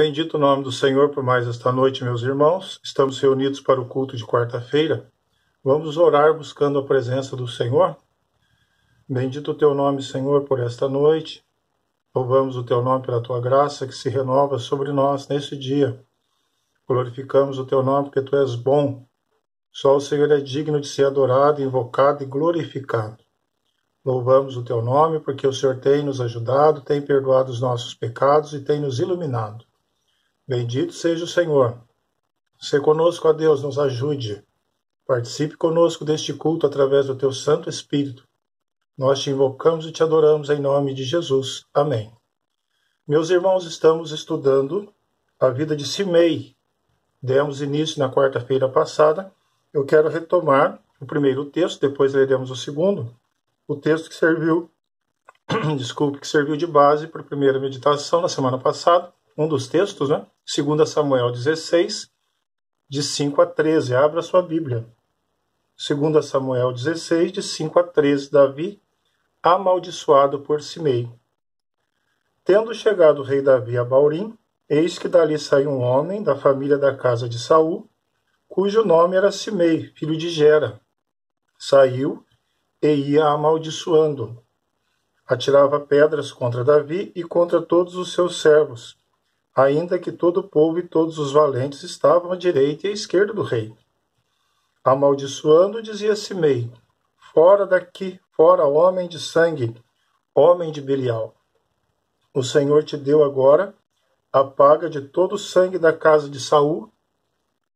Bendito o nome do Senhor por mais esta noite, meus irmãos. Estamos reunidos para o culto de quarta-feira. Vamos orar buscando a presença do Senhor. Bendito o teu nome, Senhor, por esta noite. Louvamos o teu nome pela tua graça que se renova sobre nós neste dia. Glorificamos o teu nome porque tu és bom. Só o Senhor é digno de ser adorado, invocado e glorificado. Louvamos o teu nome porque o Senhor tem nos ajudado, tem perdoado os nossos pecados e tem nos iluminado. Bendito seja o Senhor. Se conosco, ó Deus, nos ajude. Participe conosco deste culto através do teu Santo Espírito. Nós te invocamos e te adoramos em nome de Jesus. Amém. Meus irmãos, estamos estudando a vida de Simei. Demos início na quarta-feira passada. Eu quero retomar o primeiro texto, depois leremos o segundo. O texto que serviu, que serviu de base para a primeira meditação na semana passada. Um dos textos, né? 2 Samuel 16, de 5 a 13. Abra sua Bíblia. 2 Samuel 16, de 5 a 13. Davi, amaldiçoado por Simei. Tendo chegado o rei Davi a Baurim, eis que dali saiu um homem da família da casa de Saul, cujo nome era Simei, filho de Gera. Saiu e ia amaldiçoando. Atirava pedras contra Davi e contra todos os seus servos, ainda que todo o povo e todos os valentes estavam à direita e à esquerda do rei. Amaldiçoando, dizia Simei: fora daqui, fora homem de sangue, homem de Belial. O Senhor te deu agora a paga de todo o sangue da casa de Saul,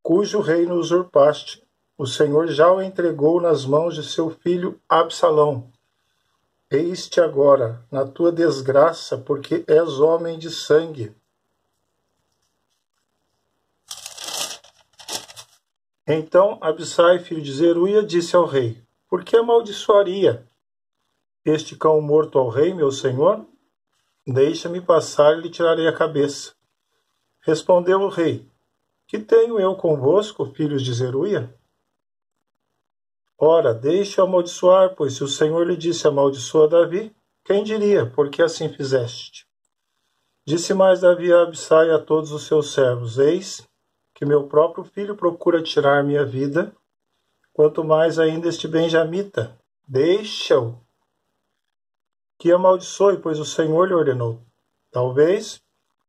cujo reino usurpaste. O Senhor já o entregou nas mãos de seu filho Absalão. Eis-te agora na tua desgraça, porque és homem de sangue. Então Abissai, filho de Zeruia, disse ao rei: por que amaldiçoaria este cão morto ao rei, meu senhor? Deixa-me passar e lhe tirarei a cabeça. Respondeu o rei: que tenho eu convosco, filhos de Zeruia? Ora, deixe-o amaldiçoar, pois se o Senhor lhe disse amaldiçoa Davi, quem diria, por que assim fizeste? Disse mais Davi a Abissai e a todos os seus servos: eis que meu próprio filho procura tirar minha vida, quanto mais ainda este benjamita. Deixa-o que amaldiçoe, pois o Senhor lhe ordenou. Talvez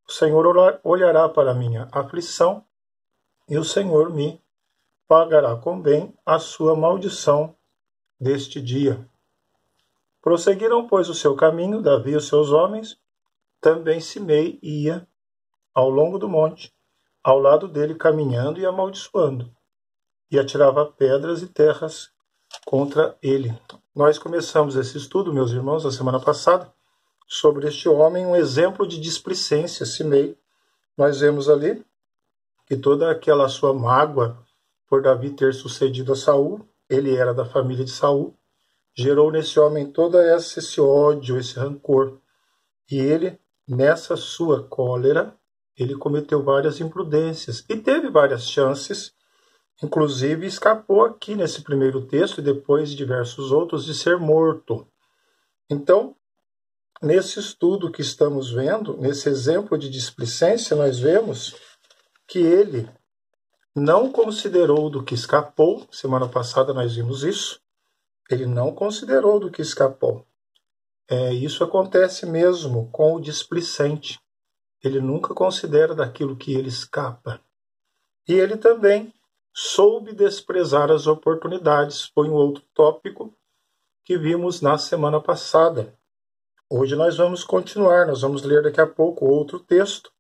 o Senhor olhará para a minha aflição, e o Senhor me pagará com bem a sua maldição deste dia. Prosseguiram, pois, o seu caminho, Davi e os seus homens. Também Simei ia ao longo do monte, ao lado dele, caminhando e amaldiçoando, e atirava pedras e terras contra ele. Nós começamos esse estudo, meus irmãos, na semana passada, sobre este homem, um exemplo de displicência, Simei. Nós vemos ali que toda aquela sua mágoa por Davi ter sucedido a Saul, ele era da família de Saul, gerou nesse homem todo esse ódio, esse rancor. E ele, nessa sua cólera, ele cometeu várias imprudências e teve várias chances, inclusive escapou aqui nesse primeiro texto e depois diversos outros de ser morto. Então, nesse estudo que estamos vendo, nesse exemplo de displicência, nós vemos que ele não considerou do que escapou. Semana passada nós vimos isso. Ele não considerou do que escapou. Isso acontece mesmo com o displicente. Ele nunca considera daquilo que ele escapa. E ele também soube desprezar as oportunidades. Foi um outro tópico que vimos na semana passada. Hoje nós vamos continuar. Nós vamos ler daqui a pouco outro texto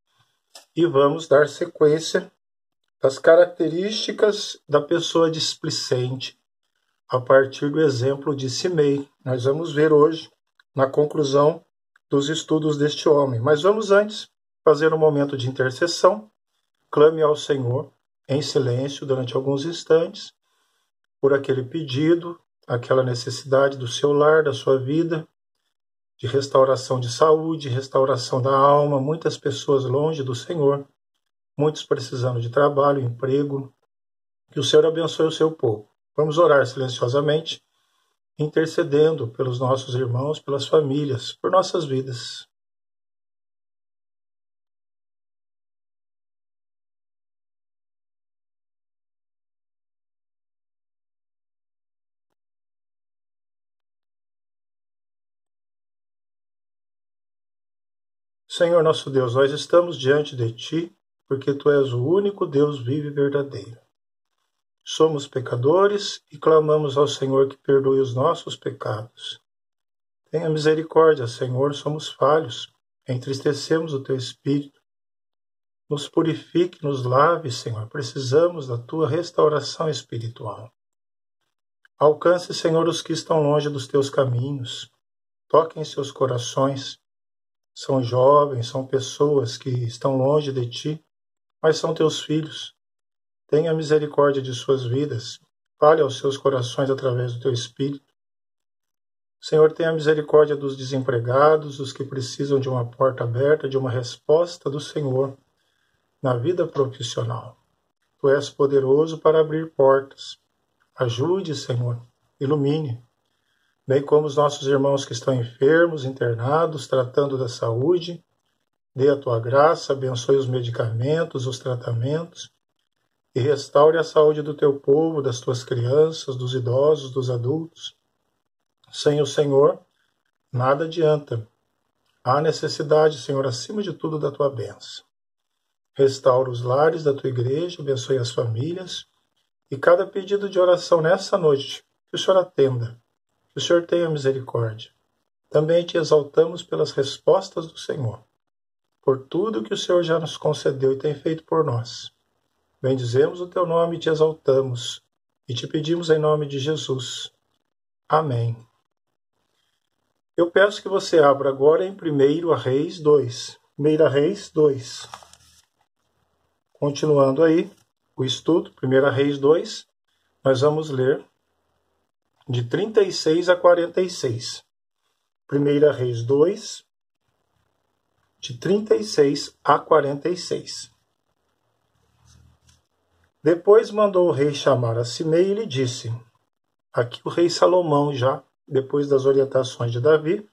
e vamos dar sequência as características da pessoa displicente a partir do exemplo de Simei. Nós vamos ver hoje na conclusão dos estudos deste homem. Mas vamos antes fazer um momento de intercessão. Clame ao Senhor em silêncio durante alguns instantes por aquele pedido, aquela necessidade do seu lar, da sua vida, de restauração de saúde, restauração da alma, muitas pessoas longe do Senhor, muitos precisando de trabalho, emprego. Que o Senhor abençoe o seu povo. Vamos orar silenciosamente, intercedendo pelos nossos irmãos, pelas famílias, por nossas vidas. Senhor nosso Deus, nós estamos diante de Ti, porque Tu és o único Deus vivo e verdadeiro. Somos pecadores e clamamos ao Senhor que perdoe os nossos pecados. Tenha misericórdia, Senhor, somos falhos, entristecemos o Teu Espírito. Nos purifique, nos lave, Senhor, precisamos da Tua restauração espiritual. Alcance, Senhor, os que estão longe dos Teus caminhos. Toque em seus corações. São jovens, são pessoas que estão longe de Ti, mas são Teus filhos. Tenha misericórdia de suas vidas. Fale aos seus corações através do Teu Espírito. Senhor, tenha misericórdia dos desempregados, dos que precisam de uma porta aberta, de uma resposta do Senhor na vida profissional. Tu és poderoso para abrir portas. Ajude, Senhor, ilumine. Bem como os nossos irmãos que estão enfermos, internados, tratando da saúde. Dê a Tua graça, abençoe os medicamentos, os tratamentos e restaure a saúde do Teu povo, das Tuas crianças, dos idosos, dos adultos. Sem o Senhor, nada adianta. Há necessidade, Senhor, acima de tudo, da Tua bênção. Restaura os lares da Tua igreja, abençoe as famílias e cada pedido de oração nessa noite, que o Senhor atenda, que o Senhor tenha misericórdia. Também Te exaltamos pelas respostas do Senhor, por tudo que o Senhor já nos concedeu e tem feito por nós. Bendizemos o Teu nome e Te exaltamos, e Te pedimos em nome de Jesus. Amém. Eu peço que você abra agora em 1 Reis 2. 1 Reis 2. Continuando aí o estudo, 1 Reis 2, nós vamos ler de 36 a 46. 1 Reis 2, de 36 a 46. Depois mandou o rei chamar a Simei e lhe disse, aqui o rei Salomão já, depois das orientações de Davi,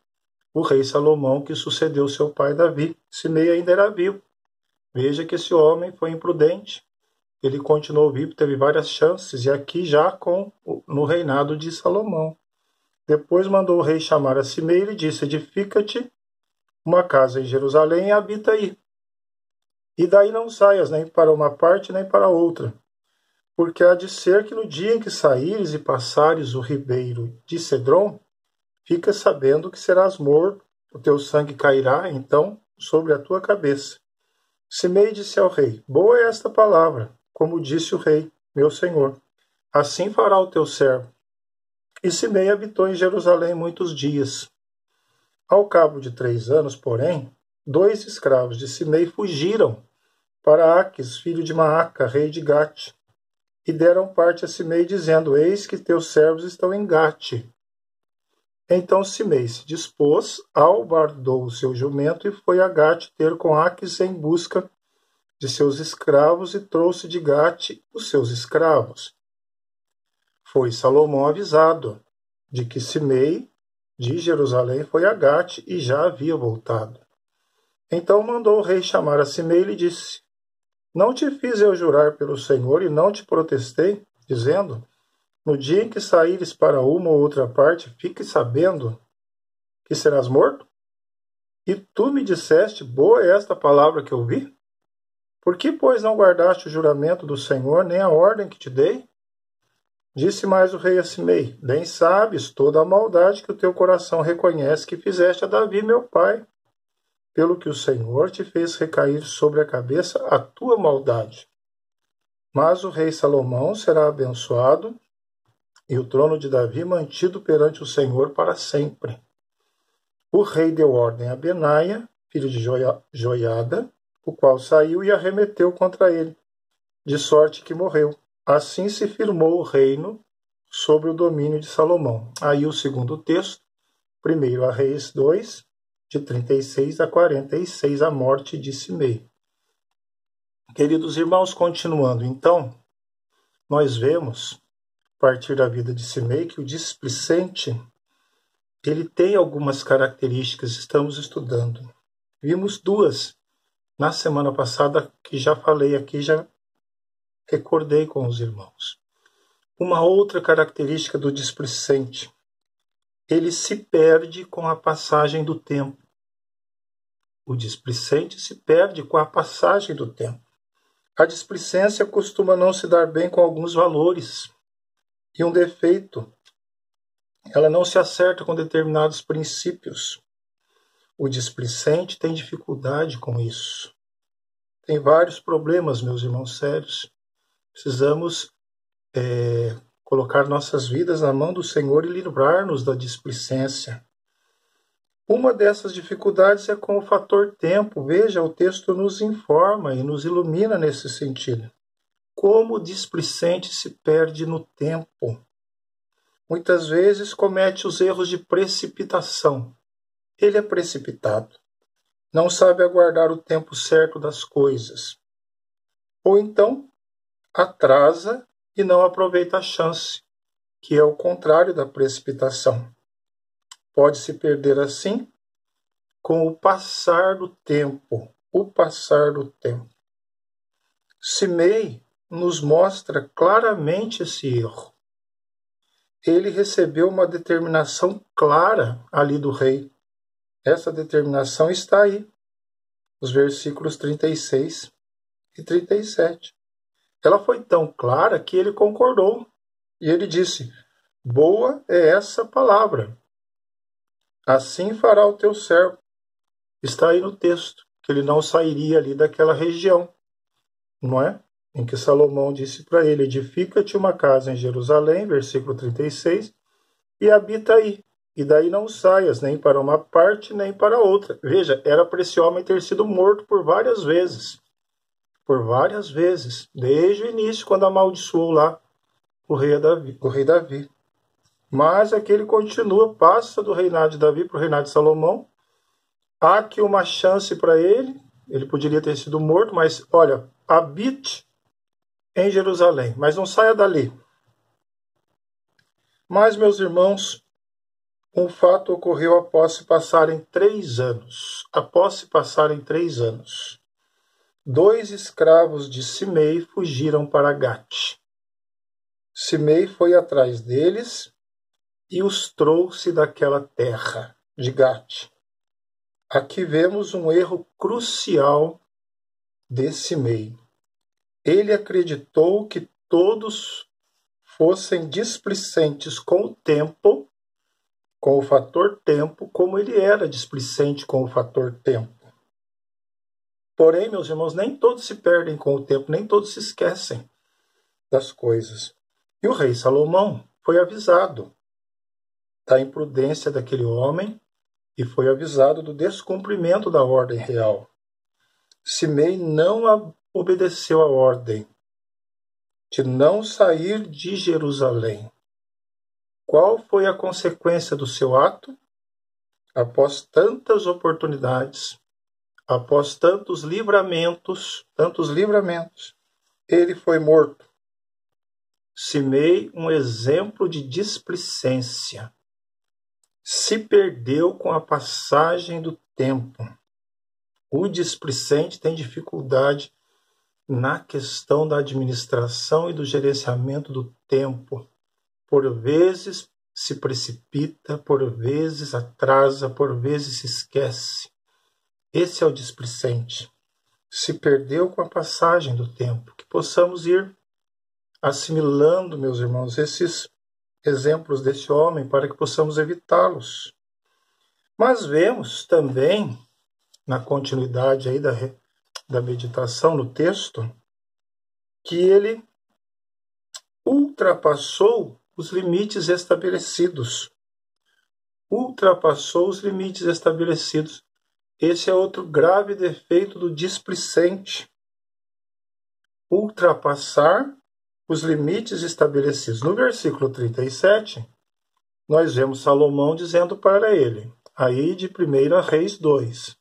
o rei Salomão que sucedeu seu pai Davi, Simei ainda era vivo. Veja que esse homem foi imprudente. Ele continuou vivo, teve várias chances, e aqui já no reinado de Salomão. Depois mandou o rei chamar a Simei e lhe disse, edifica-te uma casa em Jerusalém e habita aí. E daí não saias nem para uma parte nem para outra, porque há de ser que no dia em que saíres e passares o ribeiro de Cedron, fica sabendo que serás morto, o teu sangue cairá, então, sobre a tua cabeça. Simei disse ao rei, boa é esta palavra, como disse o rei, meu senhor. Assim fará o teu servo. E Simei habitou em Jerusalém muitos dias. Ao cabo de 3 anos, porém, 2 escravos de Simei fugiram para Aques, filho de Maaca, rei de Gate, e deram parte a Simei, dizendo, eis que teus servos estão em Gate. Então Simei se dispôs, albardou o seu jumento e foi a Gate ter com Aques em busca de seus escravos e trouxe de Gate os seus escravos. Foi Salomão avisado de que Simei de Jerusalém foi a Gate e já havia voltado. Então mandou o rei chamar a Simei e lhe disse, não te fiz eu jurar pelo Senhor e não te protestei, dizendo, no dia em que saíres para uma ou outra parte, fique sabendo que serás morto? E tu me disseste, boa é esta palavra que ouvi? Por que, pois, não guardaste o juramento do Senhor, nem a ordem que te dei? Disse mais o rei a Simei, bem sabes toda a maldade que o teu coração reconhece que fizeste a Davi, meu pai, pelo que o Senhor te fez recair sobre a cabeça a tua maldade. Mas o rei Salomão será abençoado, e o trono de Davi mantido perante o Senhor para sempre. O rei deu ordem a Benaia, filho de Joiada, o qual saiu e arremeteu contra ele, de sorte que morreu. Assim se firmou o reino sobre o domínio de Salomão. Aí o segundo texto, 1 Reis 2, de 36 a 46, a morte de Simei. Queridos irmãos, continuando, então, nós vemos, a partir da vida de Simei, que o displicente, ele tem algumas características, estamos estudando. Vimos 2 na semana passada, que já falei aqui, já recordei com os irmãos. Uma outra característica do displicente, ele se perde com a passagem do tempo. O displicente se perde com a passagem do tempo. A displicência costuma não se dar bem com alguns valores. E um defeito, ela não se acerta com determinados princípios. O displicente tem dificuldade com isso. Tem vários problemas, meus irmãos sérios. Precisamos colocar nossas vidas na mão do Senhor e livrar-nos da displicência. Uma dessas dificuldades é com o fator tempo. Veja, o texto nos informa e nos ilumina nesse sentido. Como o displicente se perde no tempo. Muitas vezes comete os erros de precipitação. Ele é precipitado. Não sabe aguardar o tempo certo das coisas. Ou então, atrasa e não aproveita a chance, que é o contrário da precipitação. Pode se perder assim com o passar do tempo. O passar do tempo. Simei nos mostra claramente esse erro. Ele recebeu uma determinação clara ali do rei. Essa determinação está aí, nos versículos 36 e 37. Ela foi tão clara que ele concordou. E ele disse: boa é essa palavra. Assim fará o teu servo. Está aí no texto, que ele não sairia ali daquela região, não é? Em que Salomão disse para ele: edifica-te uma casa em Jerusalém, versículo 36, e habita aí. E daí não saias nem para uma parte, nem para outra. Veja, era para esse homem ter sido morto por várias vezes. Por várias vezes. Desde o início, quando amaldiçoou lá o rei Davi. Mas aqui ele continua, passa do reinado de Davi para o reinado de Salomão. Há aqui uma chance para ele. Ele poderia ter sido morto, mas olha, habite em Jerusalém, mas não saia dali. Mas, meus irmãos, um fato ocorreu após se passarem 3 anos. Após se passarem 3 anos. 2 escravos de Simei fugiram para Gate. Simei foi atrás deles e os trouxe daquela terra de Gate. Aqui vemos um erro crucial de Simei. Ele acreditou que todos fossem displicentes com o tempo, com o fator tempo, como ele era displicente com o fator tempo. Porém, meus irmãos, nem todos se perdem com o tempo, nem todos se esquecem das coisas. E o rei Salomão foi avisado da imprudência daquele homem e foi avisado do descumprimento da ordem real. Simei não obedeceu a ordem de não sair de Jerusalém. Qual foi a consequência do seu ato? Após tantas oportunidades, após tantos livramentos, ele foi morto. Simei, um exemplo de displicência, se perdeu com a passagem do tempo. O displicente tem dificuldade na questão da administração e do gerenciamento do tempo. Por vezes se precipita, por vezes atrasa, por vezes se esquece. Esse é o displicente. Se perdeu com a passagem do tempo. Que possamos ir assimilando, meus irmãos, esses exemplos desse homem para que possamos evitá-los. Mas vemos também, na continuidade aí da meditação no texto, que ele ultrapassou os limites estabelecidos. Ultrapassou os limites estabelecidos. Esse é outro grave defeito do displicente. Ultrapassar os limites estabelecidos. No versículo 37, nós vemos Salomão dizendo para ele, aí de 1 Reis 2,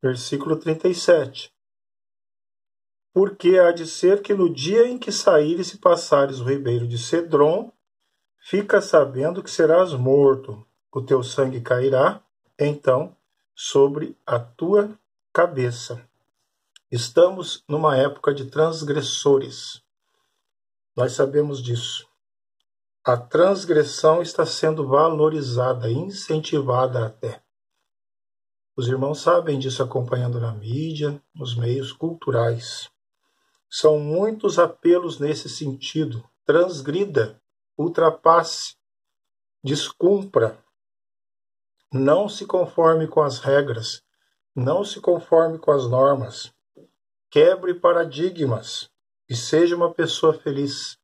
versículo 37. Porque há de ser que no dia em que saíres e passares o ribeiro de Cedron, fica sabendo que serás morto, o teu sangue cairá, então, sobre a tua cabeça. Estamos numa época de transgressores. Nós sabemos disso. A transgressão está sendo valorizada, incentivada até. Os irmãos sabem disso acompanhando na mídia, nos meios culturais. São muitos apelos nesse sentido. Transgrida, ultrapasse, descumpra. Não se conforme com as regras, não se conforme com as normas. Quebre paradigmas e seja uma pessoa feliz.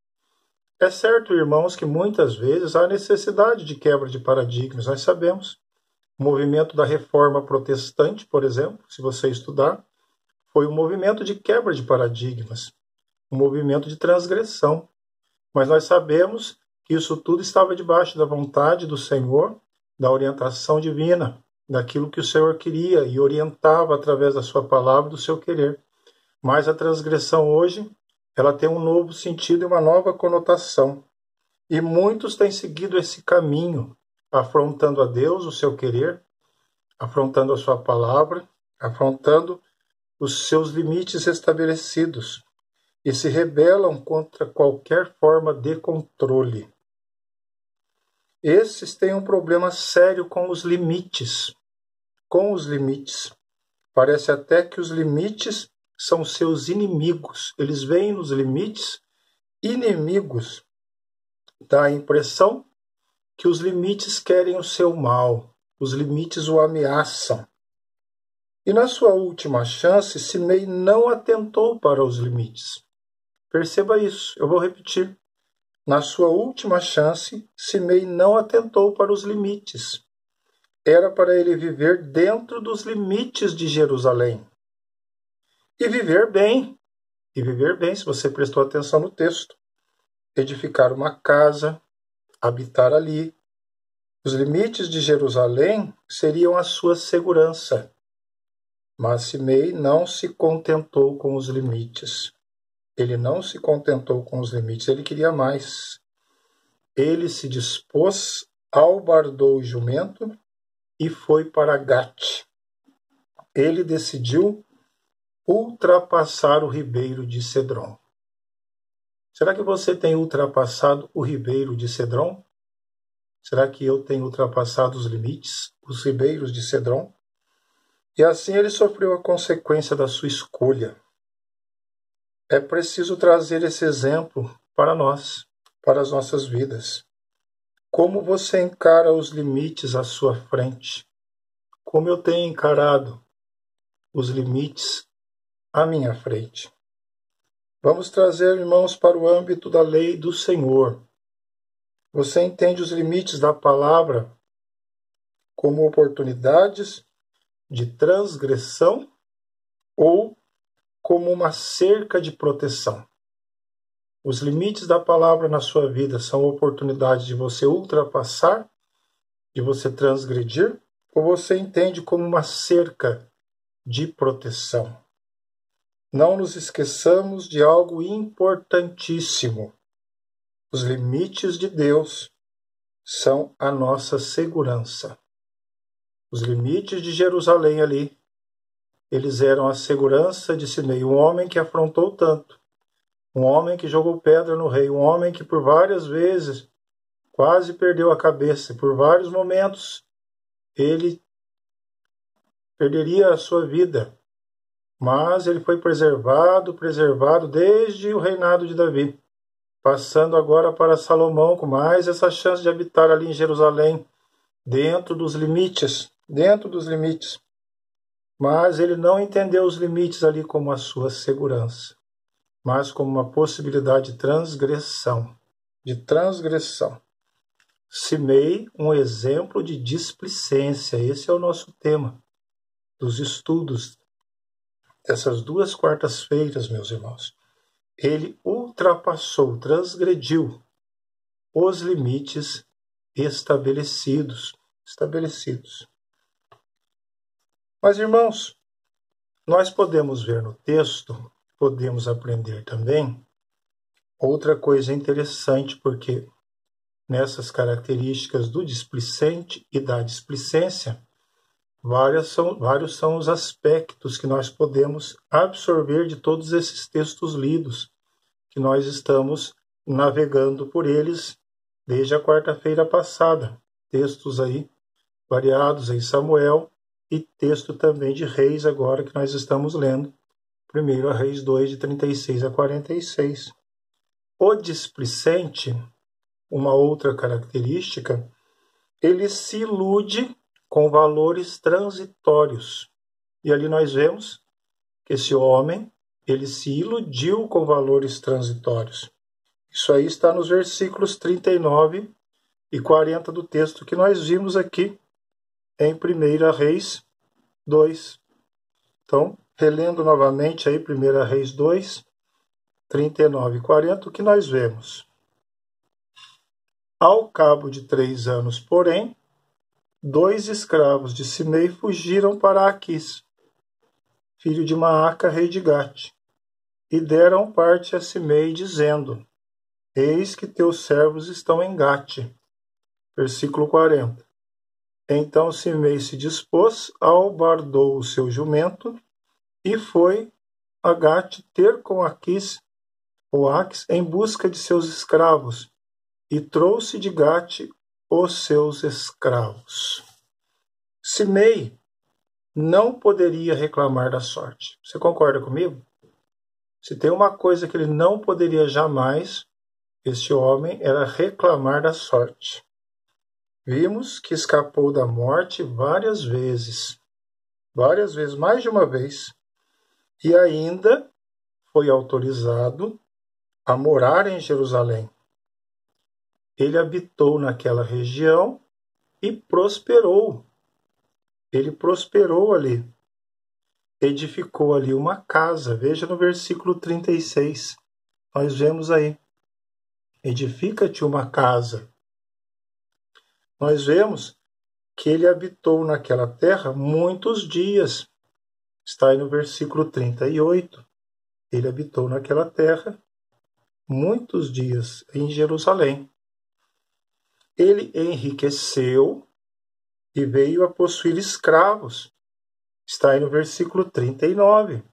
É certo, irmãos, que muitas vezes há necessidade de quebra de paradigmas, nós sabemos. O movimento da Reforma Protestante, por exemplo, se você estudar, foi um movimento de quebra de paradigmas, um movimento de transgressão. Mas nós sabemos que isso tudo estava debaixo da vontade do Senhor, da orientação divina, daquilo que o Senhor queria e orientava através da sua palavra, do seu querer. Mas a transgressão hoje, ela tem um novo sentido e uma nova conotação. E muitos têm seguido esse caminho, afrontando a Deus, o seu querer, afrontando a sua palavra, afrontando os seus limites estabelecidos e se rebelam contra qualquer forma de controle. Esses têm um problema sério com os limites. Com os limites. Parece até que os limites são seus inimigos. Eles veem nos limites inimigos. Dá a impressão que os limites querem o seu mal. Os limites o ameaçam. E na sua última chance, Simei não atentou para os limites. Perceba isso, eu vou repetir. Na sua última chance, Simei não atentou para os limites. Era para ele viver dentro dos limites de Jerusalém. E viver bem. E viver bem, se você prestou atenção no texto. Edificar uma casa, habitar ali. Os limites de Jerusalém seriam a sua segurança. Mas Simei não se contentou com os limites. Ele não se contentou com os limites, ele queria mais. Ele se dispôs, albardou o jumento e foi para Gate. Ele decidiu ultrapassar o ribeiro de Cedron. Será que você tem ultrapassado o ribeiro de Cedron? Será que eu tenho ultrapassado os limites, os ribeiros de Cedron? E assim ele sofreu a consequência da sua escolha. É preciso trazer esse exemplo para nós, para as nossas vidas. Como você encara os limites à sua frente? Como eu tenho encarado os limites à minha frente? Vamos trazer, irmãos, para o âmbito da lei do Senhor. Você entende os limites da palavra como oportunidades de transgressão ou como uma cerca de proteção? Os limites da palavra na sua vida são oportunidades de você ultrapassar, de você transgredir, ou você entende como uma cerca de proteção? Não nos esqueçamos de algo importantíssimo. Os limites de Deus são a nossa segurança. Os limites de Jerusalém ali, eles eram a segurança de Simei, um homem que afrontou tanto, um homem que jogou pedra no rei, um homem que por várias vezes quase perdeu a cabeça, por vários momentos ele perderia a sua vida, mas ele foi preservado desde o reinado de Davi, passando agora para Salomão, com mais essa chance de habitar ali em Jerusalém, dentro dos limites. Mas ele não entendeu os limites ali como a sua segurança, mas como uma possibilidade de transgressão. Simei, um exemplo de displicência. Esse é o nosso tema dos estudos dessas 2 quartas-feiras, meus irmãos. Ele ultrapassou, transgrediu os limites estabelecidos. Mas, irmãos, nós podemos ver no texto, podemos aprender também outra coisa interessante, porque nessas características do displicente e da displicência, vários são os aspectos que nós podemos absorver de todos esses textos lidos, que nós estamos navegando por eles desde a quarta-feira passada. Textos aí variados em Samuel e texto também de Reis, agora que nós estamos lendo. 1 Reis 2, de 36 a 46. O displicente, uma outra característica, ele se ilude com valores transitórios. E ali nós vemos que esse homem, ele se iludiu com valores transitórios. Isso aí está nos versículos 39 e 40 do texto que nós vimos aqui em 1 Reis 2. Então, relendo novamente aí 1 Reis 2, 39 e 40, o que nós vemos? Ao cabo de 3 anos, porém, 2 escravos de Simei fugiram para Aquis, filho de Maaca, rei de Gate, e deram parte a Simei, dizendo: Eis que teus servos estão em Gate. Versículo 40. Então Simei se dispôs, albardou o seu jumento, e foi a Gate ter com Aquis, ou Aques, em busca de seus escravos, e trouxe de Gate os seus escravos. Simei não poderia reclamar da sorte. Você concorda comigo? Se tem uma coisa que ele não poderia jamais, este homem, era reclamar da sorte. Vimos que escapou da morte várias vezes, mais de uma vez, e ainda foi autorizado a morar em Jerusalém. Ele habitou naquela região e prosperou. Ele prosperou ali. Edificou ali uma casa. Veja no versículo 36. Nós vemos aí. Edifica-te uma casa. Nós vemos que ele habitou naquela terra muitos dias. Está aí no versículo 38. Ele habitou naquela terra muitos dias em Jerusalém. Ele enriqueceu e veio a possuir escravos. Está aí no versículo 39.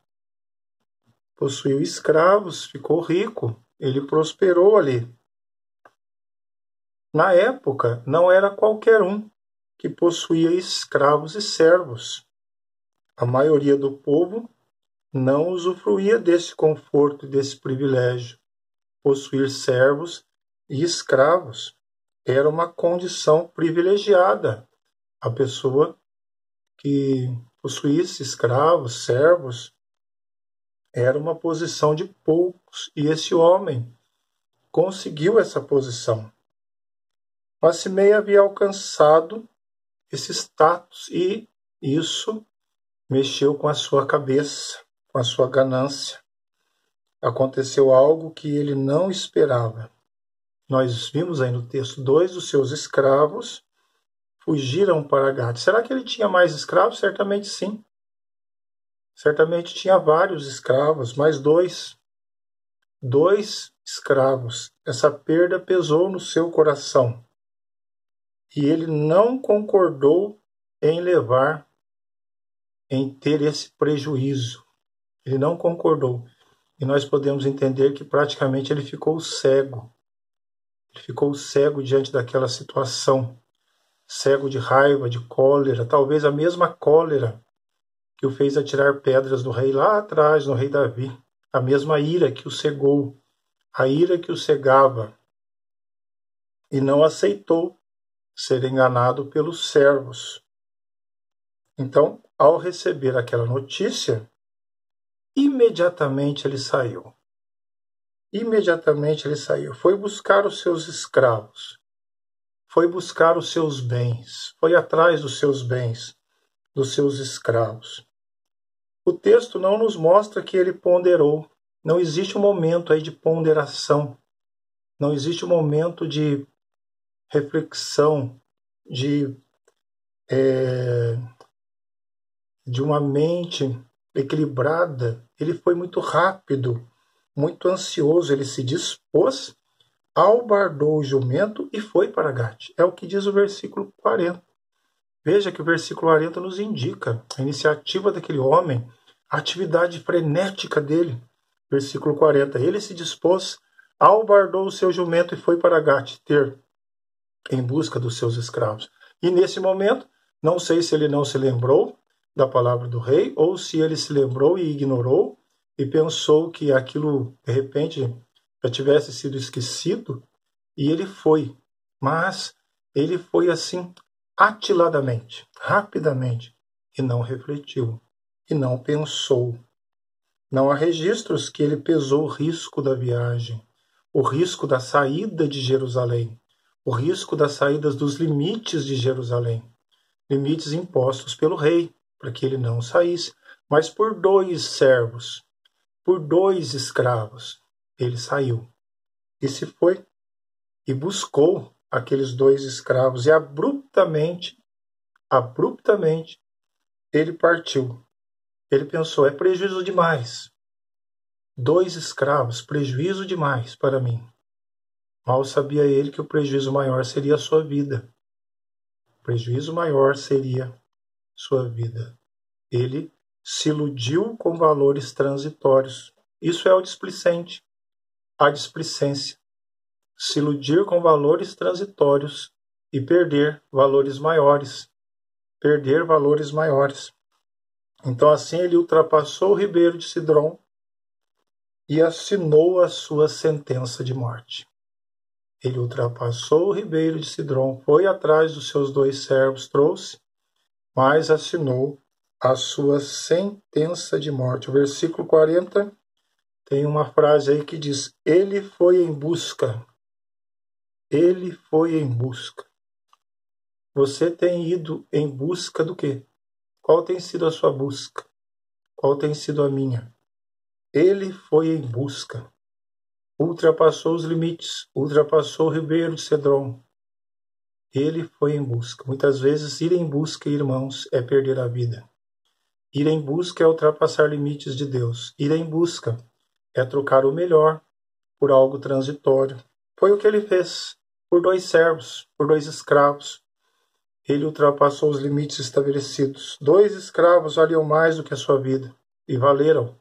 Possuiu escravos, ficou rico, ele prosperou ali. Na época, não era qualquer um que possuía escravos e servos. A maioria do povo não usufruía desse conforto e desse privilégio. Possuir servos e escravos era uma condição privilegiada. A pessoa que possuísse escravos, servos, era uma posição de poucos, e esse homem conseguiu essa posição. Mas Simei havia alcançado esse status, e isso mexeu com a sua cabeça, com a sua ganância. Aconteceu algo que ele não esperava. Nós vimos aí no texto, 2 dos seus escravos fugiram para Gade. Será que ele tinha mais escravos? Certamente sim. Certamente tinha vários escravos, mais 2. 2 escravos. Essa perda pesou no seu coração. E ele não concordou em ter esse prejuízo. Ele não concordou. E nós podemos entender que praticamente ele ficou cego. Ele ficou cego diante daquela situação. Cego de raiva, de cólera, talvez a mesma cólera que o fez atirar pedras no rei lá atrás, no rei Davi. A mesma ira que o cegou, a ira que o cegava. E não aceitou ser enganado pelos servos. Então, ao receber aquela notícia, imediatamente ele saiu. Imediatamente ele saiu. Foi buscar os seus escravos. Foi buscar os seus bens. Foi atrás dos seus bens, dos seus escravos. O texto não nos mostra que ele ponderou. Não existe um momento aí de ponderação. Não existe um momento de reflexão, de uma mente equilibrada. Ele foi muito rápido, muito ansioso. Ele se dispôs, albardou o jumento e foi para Gate. É o que diz o versículo 40. Veja que o versículo 40 nos indica a iniciativa daquele homem, a atividade frenética dele. Versículo 40. Ele se dispôs, albardou o seu jumento e foi para Gate ter em busca dos seus escravos. E nesse momento, não sei se ele não se lembrou, da palavra do rei, ou se ele se lembrou e ignorou e pensou que aquilo, de repente, já tivesse sido esquecido, e ele foi. Mas ele foi assim, atiladamente, rapidamente, e não refletiu, e não pensou. Não há registros que ele pesou o risco da viagem, o risco da saída de Jerusalém, o risco das saídas dos limites de Jerusalém, limites impostos pelo rei, para que ele não saísse, mas por 2 servos, por 2 escravos, ele saiu. E se foi e buscou aqueles 2 escravos e abruptamente, ele partiu. Ele pensou, é prejuízo demais. 2 escravos, prejuízo demais para mim. Mal sabia ele que o prejuízo maior seria a sua vida. O prejuízo maior seria sua vida. Ele se iludiu com valores transitórios. Isso é o displicente, a displicência. Se iludir com valores transitórios e perder valores maiores. Perder valores maiores. Então assim ele ultrapassou o ribeiro de Cidrom e assinou a sua sentença de morte. Ele ultrapassou o ribeiro de Cidrom, foi atrás dos seus 2 servos, trouxe, mas assinou a sua sentença de morte. O versículo 40 tem uma frase aí que diz, ele foi em busca. Ele foi em busca. Você tem ido em busca do quê? Qual tem sido a sua busca? Qual tem sido a minha? Ele foi em busca. Ultrapassou os limites, ultrapassou o ribeiro de Cedron. Ele foi em busca. Muitas vezes, ir em busca, irmãos, é perder a vida. Ir em busca é ultrapassar limites de Deus. Ir em busca é trocar o melhor por algo transitório. Foi o que ele fez por 2 servos, por 2 escravos. Ele ultrapassou os limites estabelecidos. 2 escravos valiam mais do que a sua vida e valeram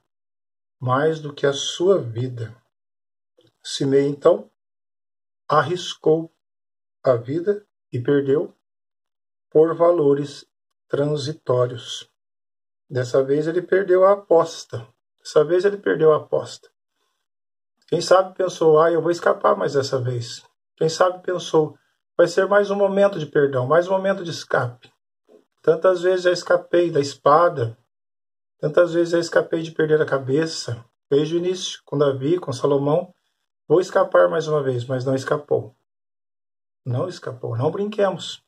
mais do que a sua vida. Simei, então, arriscou a vida e perdeu por valores transitórios. Dessa vez ele perdeu a aposta. Quem sabe pensou, eu vou escapar mais dessa vez. Quem sabe pensou, vai ser mais um momento de perdão, mais um momento de escape. Tantas vezes já escapei da espada, tantas vezes já escapei de perder a cabeça. Desde o início, com Davi, com Salomão, vou escapar mais uma vez, mas não escapou. Não escapou, não brinquemos.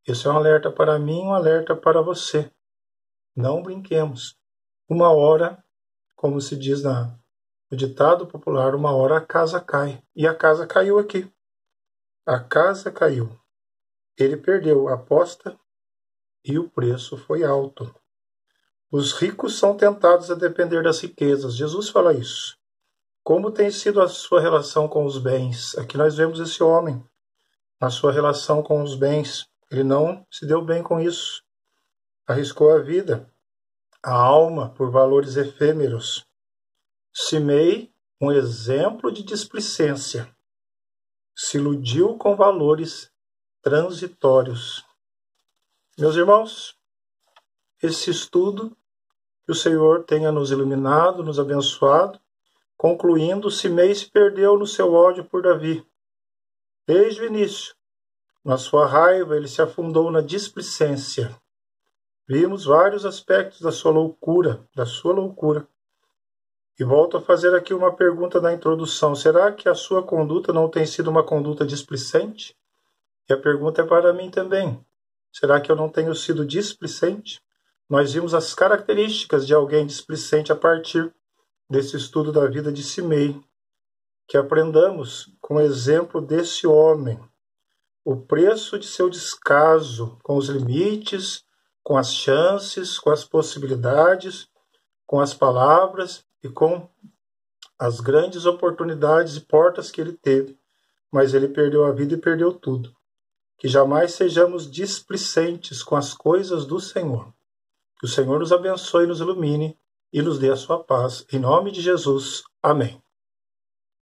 Isso é um alerta para mim, um alerta para você. Não brinquemos. Uma hora, como se diz no ditado popular, uma hora a casa cai. E a casa caiu aqui. A casa caiu. Ele perdeu a aposta e o preço foi alto. Os ricos são tentados a depender das riquezas. Jesus fala isso. Como tem sido a sua relação com os bens? Aqui nós vemos esse homem, na sua relação com os bens. Ele não se deu bem com isso. Arriscou a vida, a alma, por valores efêmeros. Simei, um exemplo de displicência. Se iludiu com valores transitórios. Meus irmãos, esse estudo, que o Senhor tenha nos iluminado, nos abençoado, concluindo, Simei se perdeu no seu ódio por Davi. Desde o início, na sua raiva, ele se afundou na displicência. Vimos vários aspectos da sua loucura. E volto a fazer aqui uma pergunta na introdução. Será que a sua conduta não tem sido uma conduta displicente? E a pergunta é para mim também. Será que eu não tenho sido displicente? Nós vimos as características de alguém displicente a partir desse estudo da vida de Simei. Que aprendamos com o exemplo desse homem. O preço de seu descaso com os limites, com as chances, com as possibilidades, com as palavras e com as grandes oportunidades e portas que ele teve. Mas ele perdeu a vida e perdeu tudo. Que jamais sejamos displicentes com as coisas do Senhor. Que o Senhor nos abençoe, nos ilumine e nos dê a sua paz. Em nome de Jesus. Amém.